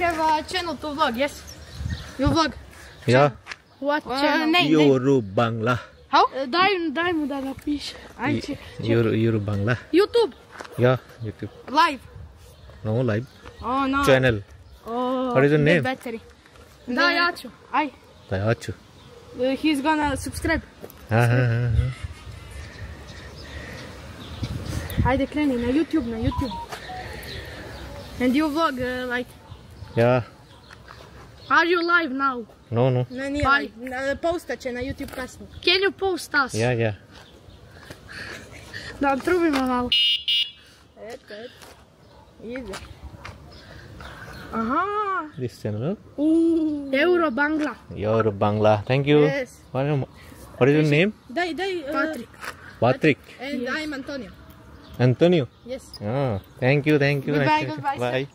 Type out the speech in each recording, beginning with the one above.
have a channel to vlog, yes? You vlog? Yeah. What channel? Name. Yoru Bangla. How? Dai mu da napiše. Ajde. Yoru Bangla. YouTube. Yeah, YouTube. Live. No, live. Oh, no. Channel. Oh, What is your name? Battery. Da, ja ću. Aj. Dayachu. He's gonna subscribe. Ajde, kreni na YouTube. And you vlog like... Yeah. Are you live now? No. Ne, nije live. Postat će na YouTube kasnije. Can you post us? Yeah. Da trubimo malo. Eto. Ide. Aha. This channel. Euro Bangla. Yoru Bangla. Thank you. Yes. What is your name? Dai. Patrick. And I'm Antonio. Antonio. Yes. Oh, thank you. Goodbye, Bye.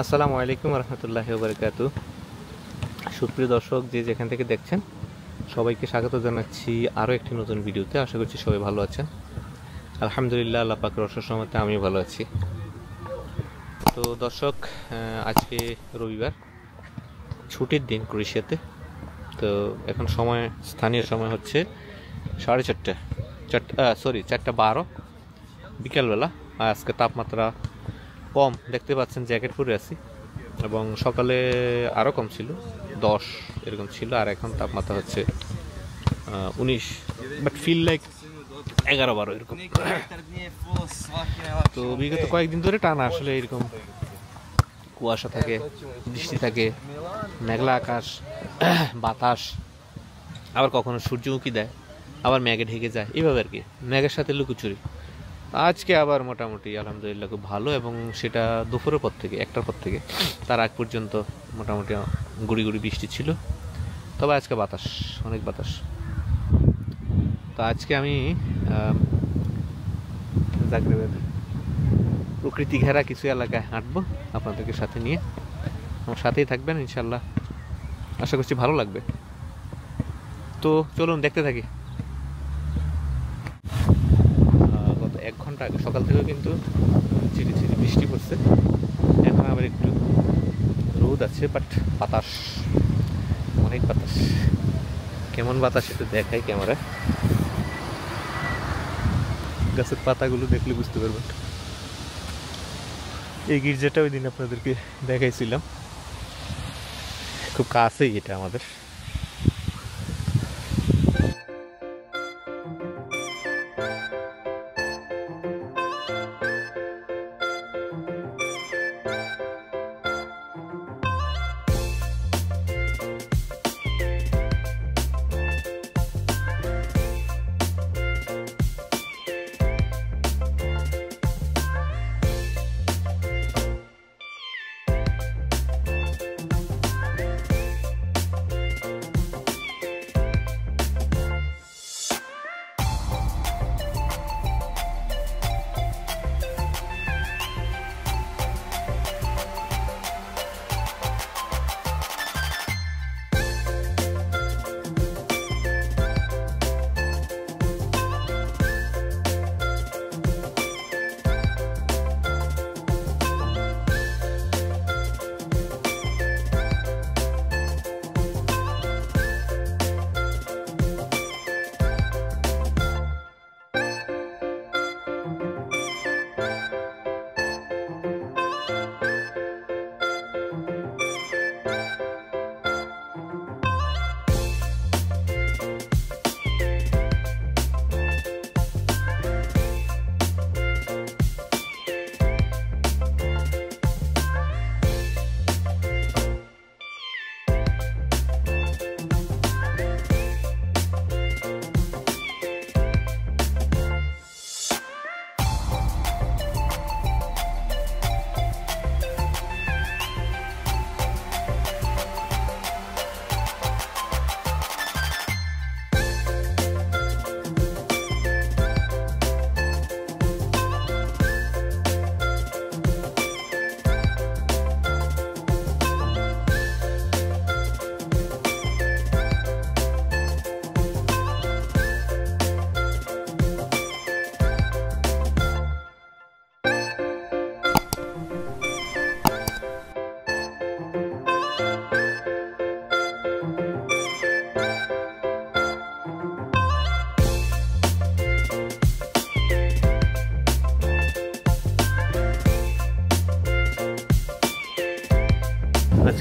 আসসালামু আলাইকুম রহমতুল্লাহি ওয়া বারাকাতুহু। সুপ্রিয় দর্শক, যে যেখান থেকে দেখছেন সবাইকে স্বাগত জানাচ্ছি আরও একটি নতুন ভিডিওতে। আশা করছি সবাই ভালো আছেন। আলহামদুলিল্লাহ, আল্লাহ পাকের অশেষ রহমতে আমিও ভালো আছি। তো দর্শক, আজকে রবিবার, ছুটির দিন ক্রোয়েশিয়াতে। তো এখন স্থানীয় সময় হচ্ছে 4:30 বিকেলবেলা। আজকে তাপমাত্রা কম, দেখতে পাচ্ছেন জ্যাকেট পরে আছি, এবং সকালে আরও কম ছিল, 10 এরকম ছিল, আর এখন তাপমাত্রা হচ্ছে 19, বাট ফিল লাইক 11-12 এরকম। তো বিগত কয়েকদিন ধরে টানা আসলে এরকম কুয়াশা থাকে, বৃষ্টি থাকে, মেঘলা আকাশ, বাতাস, আবার কখনো সূর্যমুখী দেয়, আবার মেঘে ঢেকে যায়, এইভাবে আর কি, মেঘের সাথে লুকোচুরি। আজকে আবার মোটামুটি আলহামদুলিল্লাহ খুব ভালো, এবং সেটা দুপুরের পর থেকে, 1টার পর থেকে, তার আগ পর্যন্ত মোটামুটি গুড়ি বৃষ্টি ছিল। তবে আজকে অনেক বাতাস। তো আজকে আমি জাগরেবের প্রকৃতি ঘেরা কিছু এলাকায় হাঁটবো আপনাদেরকে সাথে নিয়ে। আমার সাথেই থাকবেন ইনশাল্লাহ, আশা করছি ভালো লাগবে। তো চলুন দেখতে থাকি। গত 1 ঘন্টা আগে সকাল থেকেও কিন্তু ঝিরিঝিরি বৃষ্টি পড়ছে, এখন আবার একটু রোদ আছে, বাট বাতাস, অনেক বাতাস। কেমন বাতাস একটু দেখাই ক্যামেরায়, গাছের পাতাগুলো দেখলে বুঝতে পারবেন। এই গির্জাটা ওই দিন আপনাদেরকে দেখাইছিলাম, খুব কাছেই এটা আমাদের।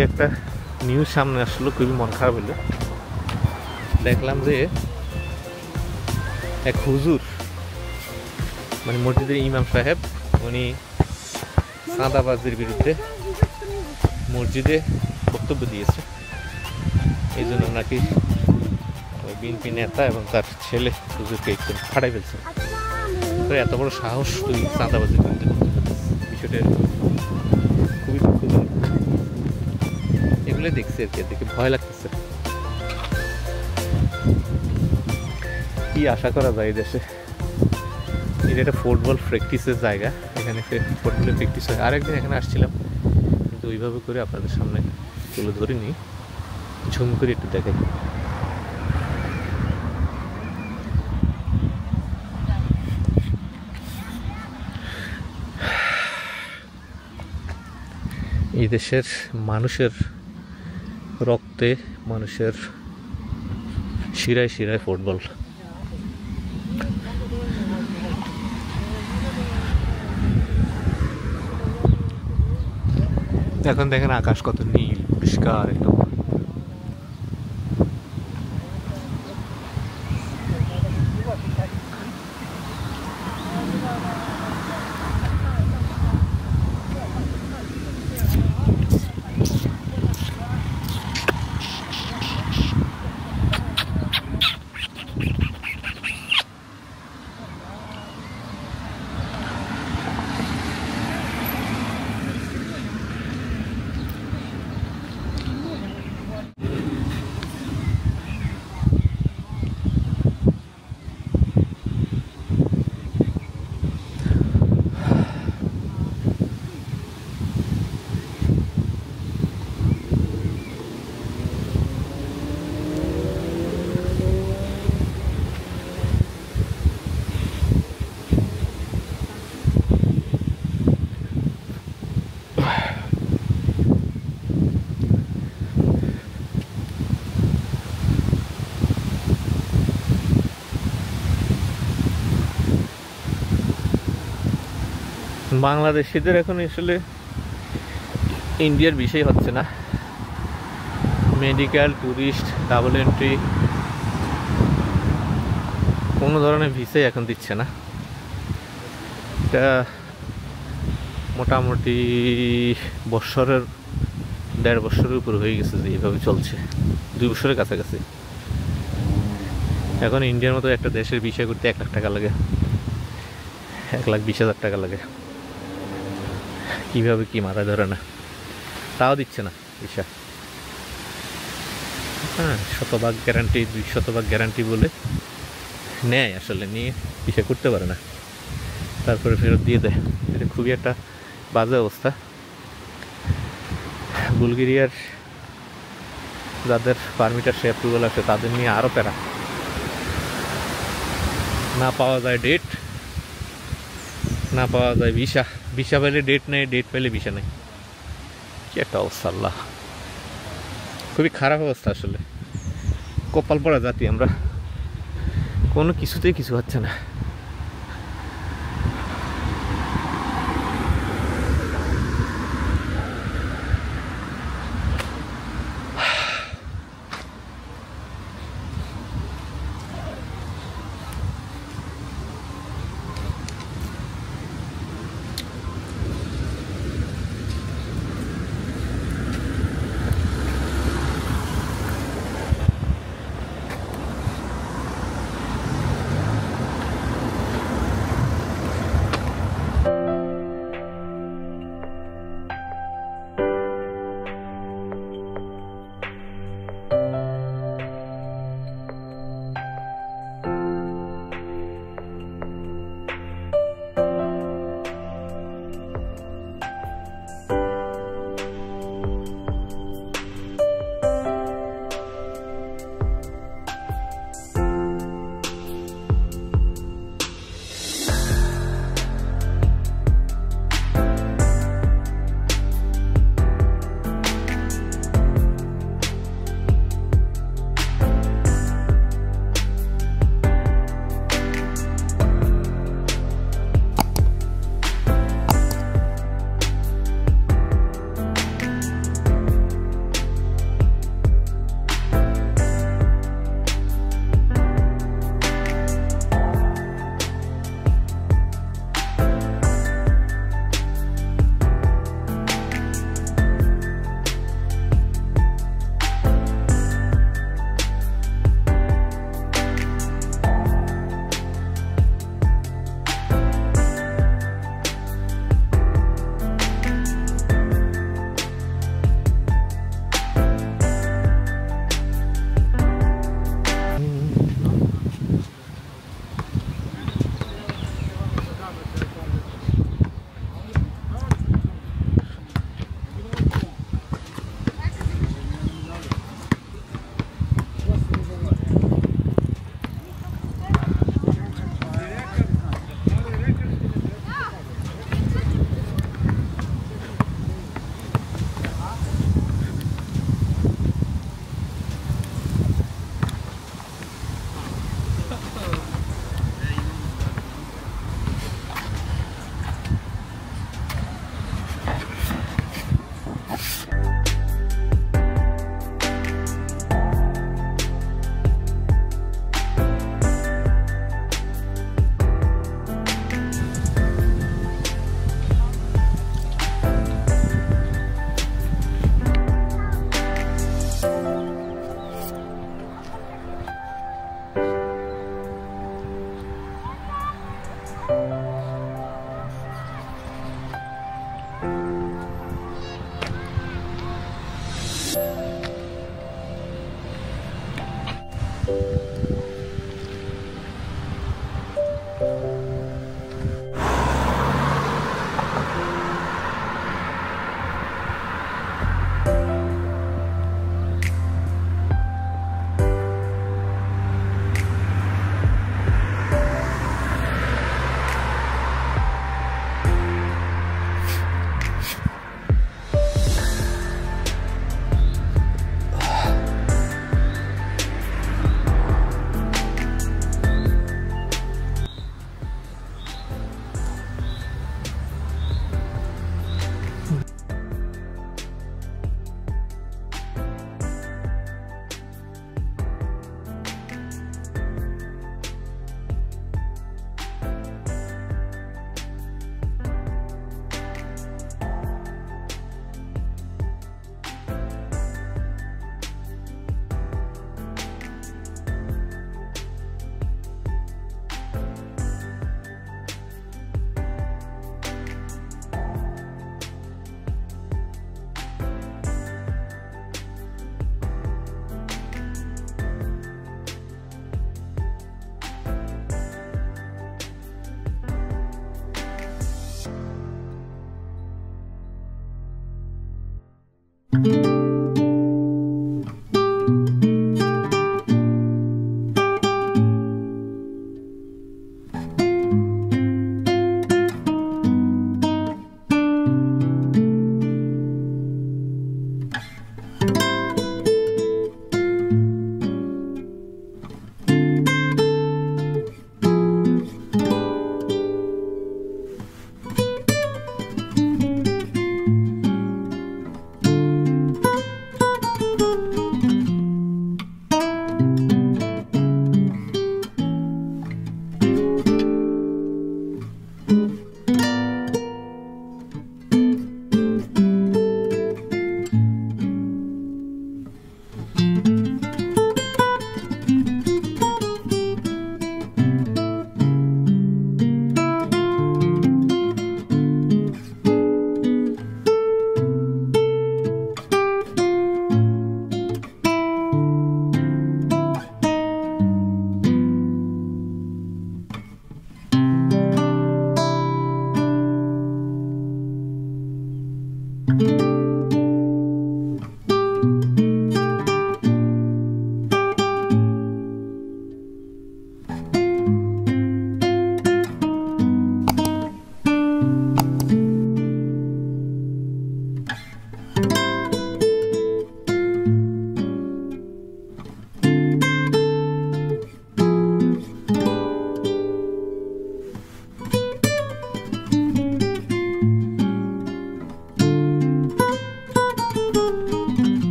আজকে একটা নিউজ সামনে আসলো, খুবই মন খারাপ হলো। দেখলাম যে এক হুজুর, মানে মসজিদের ইমাম সাহেব, উনি চাঁদাবাজির বিরুদ্ধে মসজিদে বক্তব্য দিয়েছে। এই জন্য নাকি বিএনপি নেতা এবং তার ছেলে হুজুরকে একটু ফাটাই ফেলছে। তো এত বড় সাহস তুই চাঁদাবাজির বিরুদ্ধে বিষয়টা খুবই দুঃখজনক। এগুলো দেখছি আর কি, দেখে ভয় লাগতেছে। কি আশা করা যায় দেশে? এটা একটা ফুটবল প্র্যাকটিসের জায়গা, এখানে ফুটবলের প্র্যাকটিস হয়। আরেকদিন এখানে আসছিলাম, কিন্তু ওইভাবে করে আপনাদের সামনে তুলে ধরিনি, ঝুম করে একটু দেখাই। এই দেশের মানুষের রক্তে, মানুষের শিরায় শিরায় ফুটবল। এখন দেখেন আকাশ কত নীল পরিষ্কার একদম। বাংলাদেশিদের এখন আসলে ইন্ডিয়ার বিষয় হচ্ছে না। মেডিকেল, ট্যুরিস্ট, ডাবল এন্ট্রি, কোনো ধরনের ভিসাই এখন দিচ্ছে না। এটা মোটামুটি বছরের 1.5 বছরের উপর হয়ে গেছে যে এইভাবে চলছে, 2 বছরের কাছাকাছি। এখন ইন্ডিয়ার মতো একটা দেশের ভিসা করতে 1 লাখ টাকা লাগে, 1,20,000 টাকা লাগে। কীভাবে কি মাথায় ধরে না, তাও দিচ্ছে না ভিসা। হ্যাঁ, 100% গ্যারান্টি, 200% গ্যারান্টি বলে নেয়, আসলে নিয়ে ভিসা করতে পারে না, তারপরে ফেরত দিয়ে দেয়। এটা খুবই একটা বাজে অবস্থা। বুলগেরিয়ার যাদের পারমিটার সে অ্যাপ্রুভাল আছে তাদের নিয়ে আরও প্যারা। না পাওয়া যায় ডেট, না পাওয়া যায় ভিসা, ভিসা পেলে ডেট নেই, ডেট পেলে ভিসা নেই। কি একটা অবস্থা আল্লাহ, খুবই খারাপ অবস্থা আসলে। কপাল পড়া জাতি আমরা, কোনো কিছুতেই কিছু হচ্ছে না।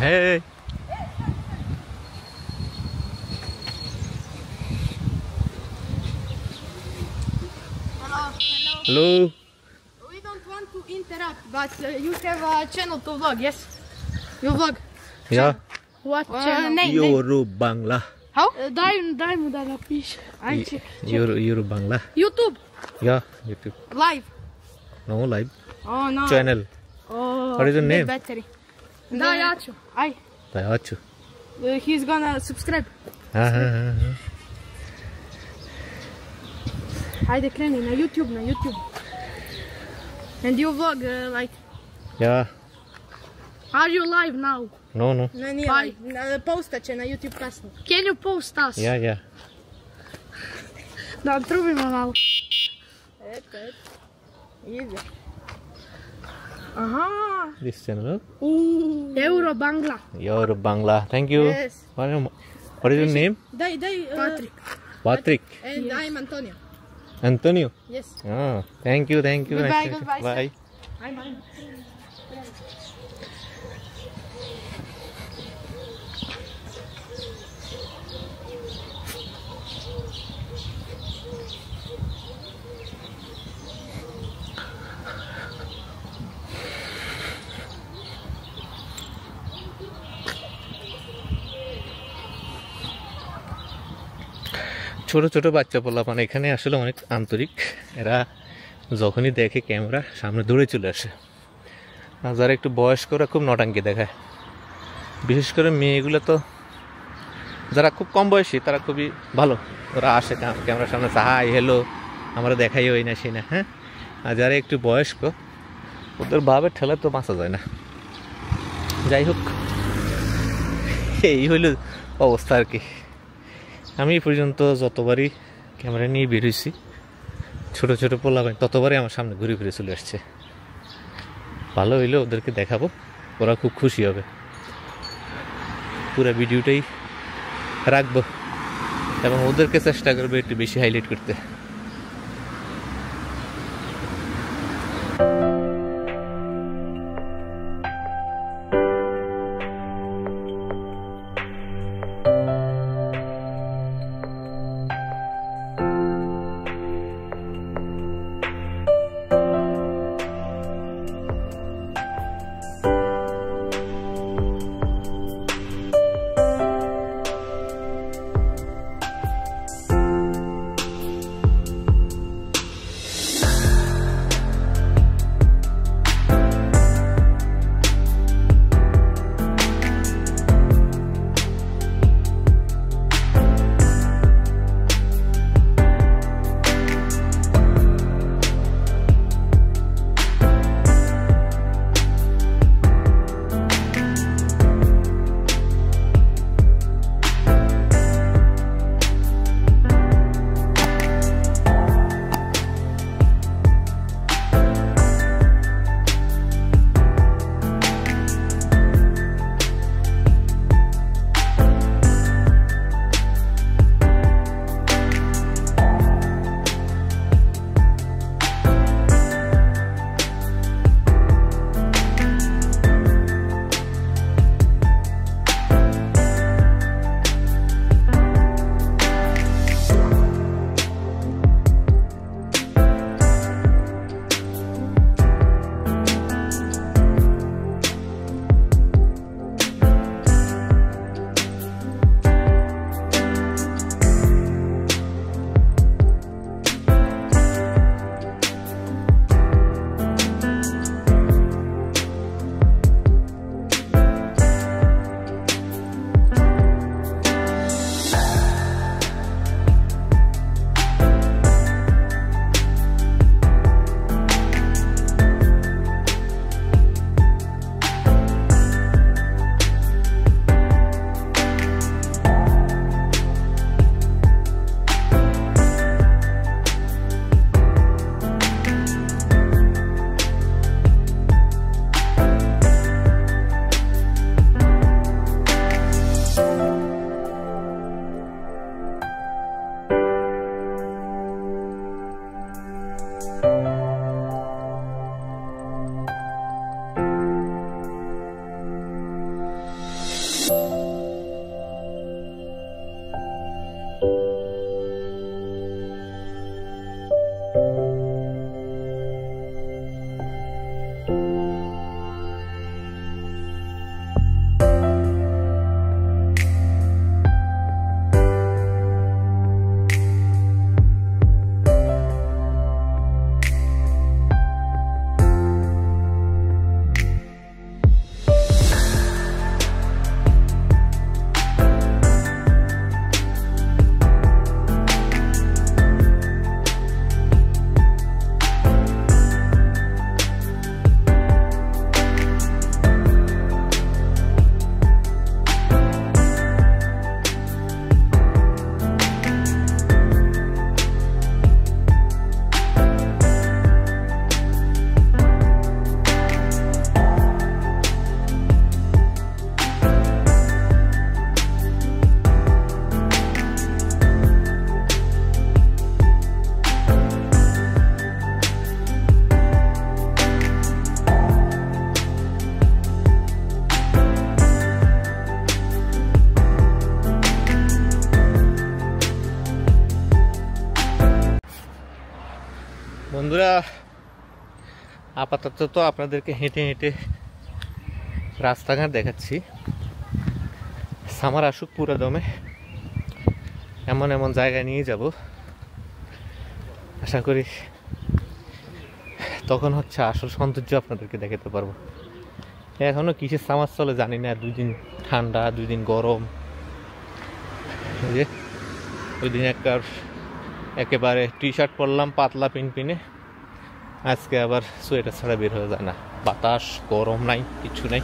Hey. Hello. We don't want to interrupt, but you have a channel to vlog, yes? You vlog? Yeah. What channel? Name. Yoru Bangla. How? Daj mu da napiše. Ajde. Yoru Bangla. YouTube. Yeah, YouTube. Live. No, live. Oh no. Channel. Oh. What is your name? Battery. Da, ja ću. Aj. Dayachu. He's gonna subscribe. Aha. Ajde kreni na YouTube, And you vlog like? Yeah. Are you live now? No, no. Ne, nije live. Postat će na YouTube kasnije. Can you post us? Yeah, yeah. Da trubimo malo. Eto. Ide. Aha. This channel. Euro Bangla. Your Bangla. Thank you. Yes. What is your name? Daj. Patrick. Patrick. And yes. I'm Antonio. Antonio. Yes. Oh, thank you. Goodbye, Nice goodbye. Bye. I'm. ছোট ছোট বাচ্চা পোলাপান এখানে আসলে অনেক আন্তরিক। এরা যখনই দেখে ক্যামেরা সামনে দৌড়ে চলে আসে। আর যারা একটু বয়স্করা খুব নটাঙ্কি দেখায়, বিশেষ করে মেয়েগুলো তো যারা খুব কম বয়সী তারা খুবই ভালো, ওরা আসে ক্যামেরার সামনে হাই হ্যালো আমরা দেখাই ওই না সেই না, হ্যাঁ। আর যারা একটু বয়স্ক ওদের ভাবের ঠেলা তো বাঁচা যায় না। যাই হোক, এই হইল অবস্থা আর কি। আমি এই পর্যন্ত যতবারই ক্যামেরা নিয়ে বেরোইছি ছোটো ছোটো পোলাপান ততবারই আমার সামনে ঘুরে ফিরে চলে আসছে। ভালো হইলে ওদেরকে দেখাবো, ওরা খুব খুশি হবে। পুরো ভিডিওটাই রাখবো এবং ওদেরকে চেষ্টা করবো একটু বেশি হাইলাইট করতে। বন্ধুরা, আপাতত তো আপনাদেরকে হেঁটে হেঁটে রাস্তাঘাট দেখাচ্ছি। সামার আসুক পুরো দমে, এমন এমন জায়গায় নিয়ে যাব, আশা করি তখন হচ্ছে আসল সৌন্দর্য আপনাদেরকে দেখাতে পারবো। এখনো কিসের সামার চলে জানি না, 2 দিন ঠান্ডা 2 দিন গরম। ওই দিন একেবারে টি শার্ট পরলাম পাতলা পিনপিনে, আজকে আবার সোয়েটার ছাড়া বের হয়ে যায় না, বাতাস গরম নাই কিছু নাই।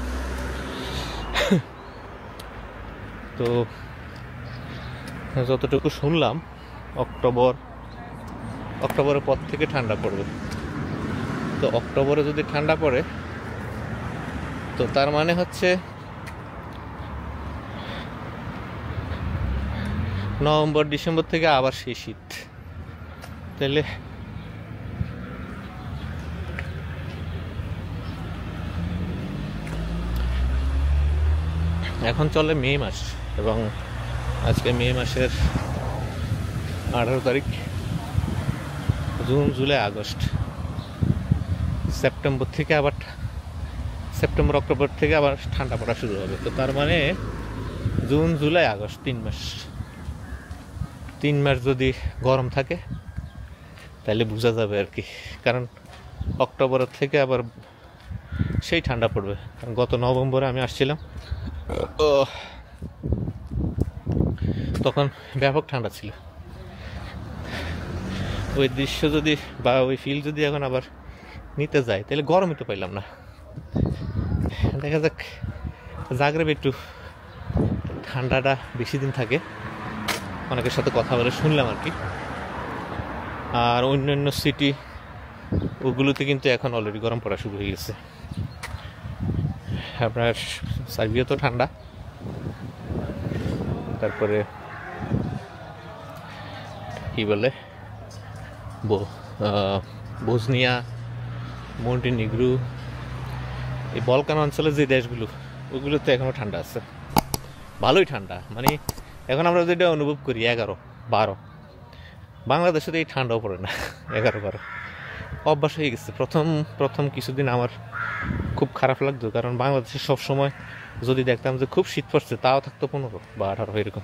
তো যতটুকু শুনলাম অক্টোবরের পর থেকে ঠান্ডা পড়বে। তো অক্টোবরে যদি ঠান্ডা পড়ে তো তার মানে হচ্ছে নভেম্বর ডিসেম্বর থেকে আবার সেই শীত। তাহলে এখন চলে মে মাস, এবং আজকে মে মাসের 18 তারিখ। June July August September October থেকে আবার ঠান্ডা পড়া শুরু হবে। তো তার মানে জুন জুলাই আগস্ট 3 মাস যদি গরম থাকে তাহলে বোঝা যাবে আর কি। কারণ অক্টোবরের থেকে আবার সেই ঠান্ডা পড়বে। কারণ গত নভেম্বরে আমি আসছিলাম, তখন ব্যাপক ঠান্ডা ছিল। ওই দৃশ্য যদি বা ওই ফিল যদি এখন আবার নিতে যায় তাহলে গরমই তো পাইলাম না। দেখা যাক, জাগরেবে একটু ঠান্ডাটা বেশি দিন থাকে, অনেকের সাথে কথা বলে শুনলাম আর কি। আর অন্যান্য সিটি ওগুলোতে কিন্তু এখন অলরেডি গরম পড়া শুরু হয়ে গেছে। আপনার সার্বিয়া তো ঠান্ডা, তারপরে কি বলে বোসনিয়া, মন্টিনিগ্রো, এই বলকান অঞ্চলের যে দেশগুলো ওগুলোতে এখনো ঠান্ডা আছে, ভালোই ঠান্ডা। মানে এখন আমরা যেটা অনুভব করি 11-12, বাংলাদেশে তো এই ঠান্ডাও পড়ে না। 11-12 অভ্যাস হয়ে গেছে। প্রথম কিছুদিন আমার খুব খারাপ লাগতো, কারণ বাংলাদেশে সবসময় যদি দেখতাম যে খুব শীত পড়ছে তাও থাকতো 15 বা 18 এরকম।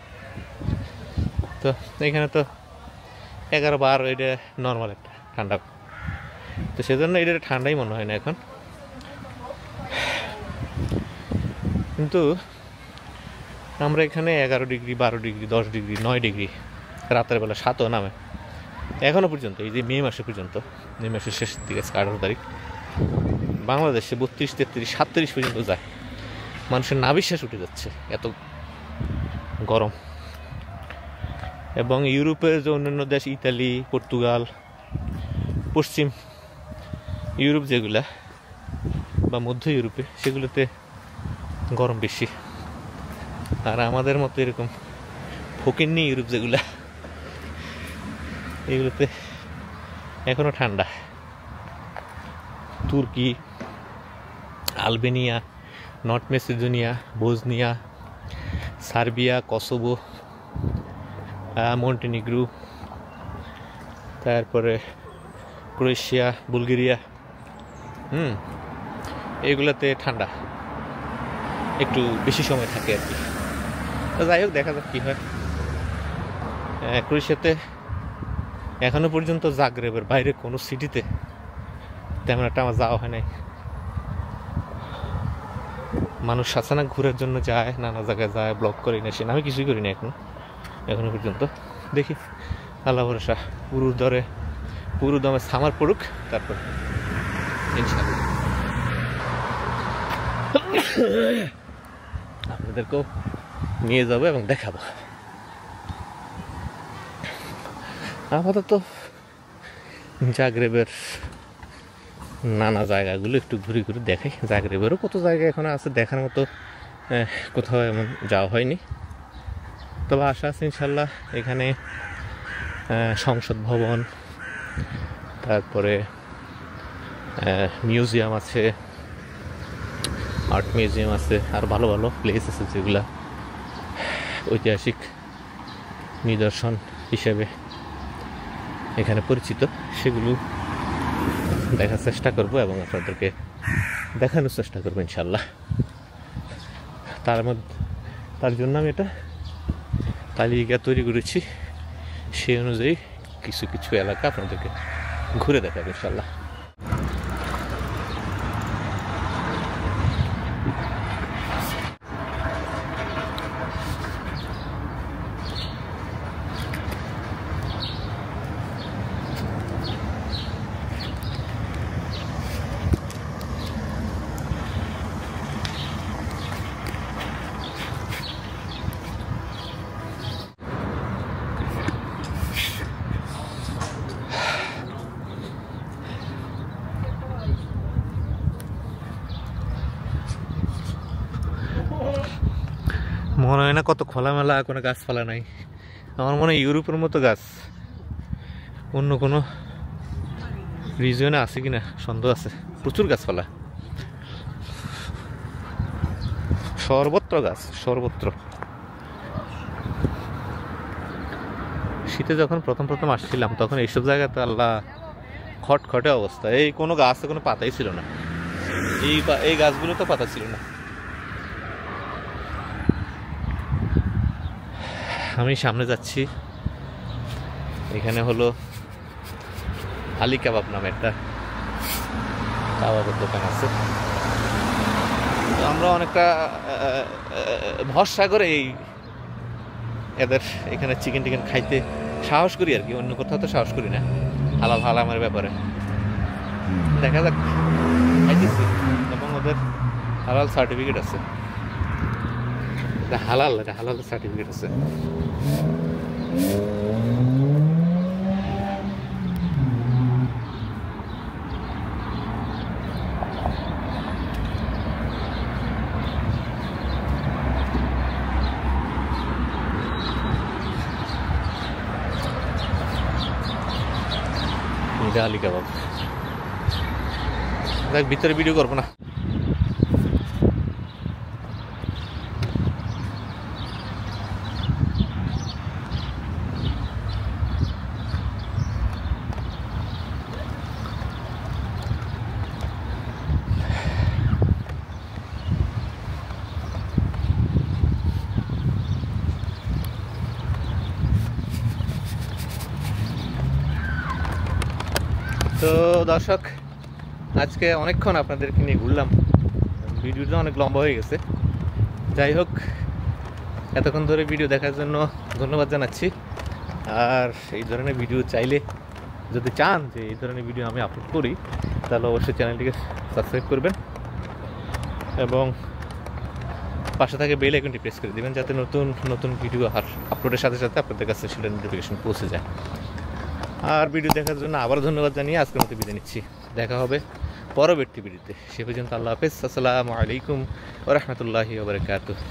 তো এখানে তো 11-12 এটা নর্মাল একটা ঠান্ডা। তো সেজন্য এটা ঠান্ডাই মনে হয় না এখন। কিন্তু আমরা এখানে 11 ডিগ্রি 12 ডিগ্রি 10 ডিগ্রি 9 ডিগ্রি রাতের বেলা 7ও নামে এখনো পর্যন্ত। এই যে মে মাসের শেষের দিকে 18 তারিখ বাংলাদেশে 32, 33, 37 পর্যন্ত যায়। মানুষের নাভিশ্বাস উঠে যাচ্ছে, এত গরম। এবং ইউরোপের যে অন্যান্য দেশ, ইতালি, পর্তুগাল, পশ্চিম ইউরোপ যেগুলা বা মধ্য ইউরোপে, সেগুলোতে গরম বেশি। আর আমাদের মতো এরকম ফকিন্নি ইউরোপ যেগুলা, এগুলোতে এখনো ঠান্ডা। তুর্কি, Albania, north Macedonia, Bosnia, Serbia, Kosovo, Montenegro, তারপরে ক্রোয়েশিয়া, বুলগেরিয়া, এগুলোতে ঠান্ডা একটু বেশি সময় থাকে আর কি। তো যাই হোক, দেখা যাক কী হয়। ক্রোয়েশিয়াতে এখনো পর্যন্ত জাগরেবের বাইরে কোনো সিটিতে তেমন একটা আমার যাওয়া হয় নাই। মানুষ আছে না ঘুরের জন্য যায়, নানা জায়গায় যায়, ব্লগ করে না, সে আমি কিছুই করি না এখনো পর্যন্ত। দেখি, আল্লাহ ভরসা, পুরো দমে সামার পড়ুক, তারপর ইনশাআল্লাহ আপনাদেরকেও নিয়ে যাবো এবং দেখাবো। আপাতত জাগরেবের নানা জায়গাগুলো একটু ঘুরে ঘুরে দেখাই। জাগরেবেরও কত জায়গা এখন আছে দেখার মতো, কোথাও এমন যাওয়া হয়নি। তবে আশা আছে ইনশাল্লাহ এখানে সংসদ ভবন, তারপরে মিউজিয়াম আছে, আর্ট মিউজিয়াম আছে, আর ভালো ভালো প্লেস আছে যেগুলা ঐতিহাসিক নিদর্শন হিসেবে এখানে পরিচিত, সেগুলো দেখার চেষ্টা করব এবং আপনাদেরকে দেখানোর চেষ্টা করবো ইনশাল্লাহ। তার জন্য আমি এটা তালিকা তৈরি করেছি, সেই অনুযায়ী কিছু কিছু এলাকা আপনাদেরকে ঘুরে দেখাবো ইনশাল্লাহ। মনে হয় না কত খোলামেলা, কোনো গাছপালা নাই। আমার মনে হয় ইউরোপের মতো গাছ অন্য কোনো রিজিয়নে আছে কিনা সন্দেহ আছে। প্রচুর গাছপালা, সর্বত্র গাছ, সর্বত্র। শীতে যখন প্রথম আসছিলাম তখন এইসব জায়গাতে আল্লাহ খটখটে অবস্থা, এই কোনো গাছে কোনো পাতাই ছিল না, এই গাছগুলো তো পাতা ছিল না। আমি সামনে যাচ্ছি, এখানে হলো আলী কাবাব নামে একটা কাবাবের দোকান আছে। আমরা অনেকটা ভরসা করে এদের এখানে চিকেন টিকেন খাইতে সাহস করি আর কি, অন্য কোথাও তো সাহস করি না হালাল হারামের ব্যাপারে। দেখা যাক, খাইতেছি এবং ওদের হালাল সার্টিফিকেট আছে, এটা হালাল সার্টিফিকেট আছে। আলী কাবাব, দেখ ভিতরে ভিডিও করবো না। তো দর্শক, আজকে অনেকক্ষণ আপনাদেরকে নিয়ে ঘুরলাম, ভিডিওটা অনেক লম্বা হয়ে গেছে। যাই হোক, এতক্ষণ ধরে ভিডিও দেখার জন্য ধন্যবাদ জানাচ্ছি। আর এই ধরনের ভিডিও চাইলে, যদি চান যে এই ধরনের ভিডিও আমি আপলোড করি, তাহলে অবশ্যই চ্যানেলটিকে সাবস্ক্রাইব করবেন এবং পাশে থাকে বেল আইকনটি প্রেস করে দেবেন, যাতে নতুন নতুন ভিডিও আপলোডের সাথে সাথে আপনাদের কাছে সেটা নোটিফিকেশন পৌঁছে যায়। আর ভিডিও দেখার জন্য আবার ধন্যবাদ জানিয়ে আজকের মতো বিদায় নিচ্ছি। দেখা হবে পরবর্তী ভিডিওতে। সে পর্যন্ত আল্লাহ হাফেজ। আসসালামু আলাইকুম ওয়া রাহমাতুল্লাহি ওয়া বারাকাতুহু।